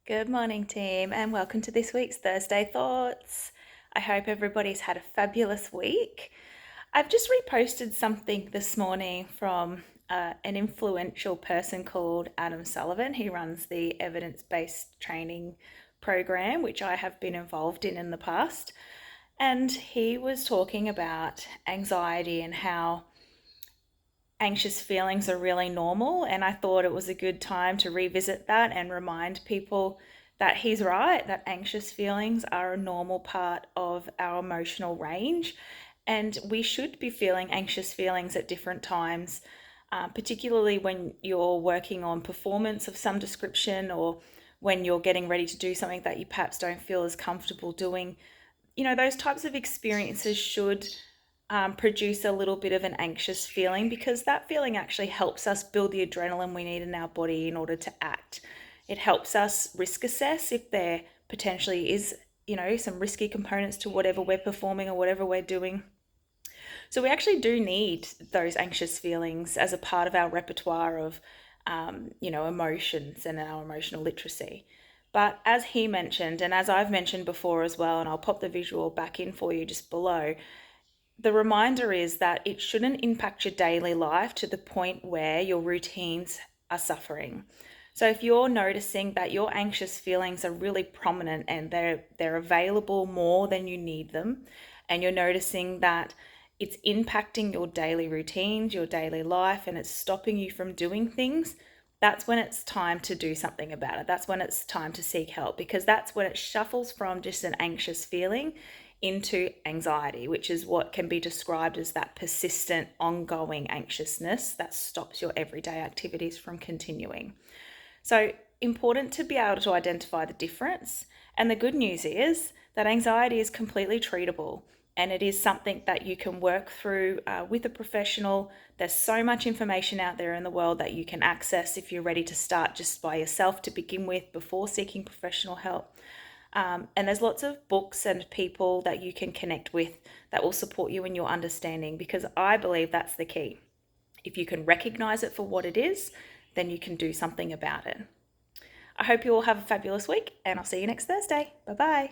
Good morning, team, and welcome to this week's Thursday Thoughts. I hope everybody's had a fabulous week. I've just reposted something this morning from an influential person called Adam Sullivan. He runs the evidence-based training program, which I have been involved in the past. And he was talking about anxiety and how anxious feelings are really normal. And I thought it was a good time to revisit that and remind people that he's right, that anxious feelings are a normal part of our emotional range. And we should be feeling anxious feelings at different times, particularly when you're working on performance of some description or when you're getting ready to do something that you perhaps don't feel as comfortable doing. Those types of experiences should produce a little bit of an anxious feeling because that feeling actually helps us build the adrenaline we need in our body in order to act. It helps us risk assess if there potentially is, some risky components to whatever we're performing or whatever we're doing. So we actually do need those anxious feelings as a part of our repertoire of, emotions and our emotional literacy. But as he mentioned, and as I've mentioned before as well, and I'll pop the visual back in for you just below, the reminder is that it shouldn't impact your daily life to the point where your routines are suffering. So if you're noticing that your anxious feelings are really prominent and they're available more than you need them, and you're noticing that it's impacting your daily routines, your daily life, and it's stopping you from doing things, that's when it's time to do something about it. That's when it's time to seek help, because that's when it shuffles from just an anxious feeling into anxiety, which is what can be described as that persistent, ongoing anxiousness that stops your everyday activities from continuing. So, important to be able to identify the difference. And the good news is that anxiety is completely treatable and it is something that you can work through with a professional. There's so much information out there in the world that you can access if you're ready to start just by yourself to begin with before seeking professional help. And there's lots of books and people that you can connect with that will support you in your understanding, because I believe that's the key. If you can recognize it for what it is, then you can do something about it. I hope you all have a fabulous week, and I'll see you next Thursday. Bye bye.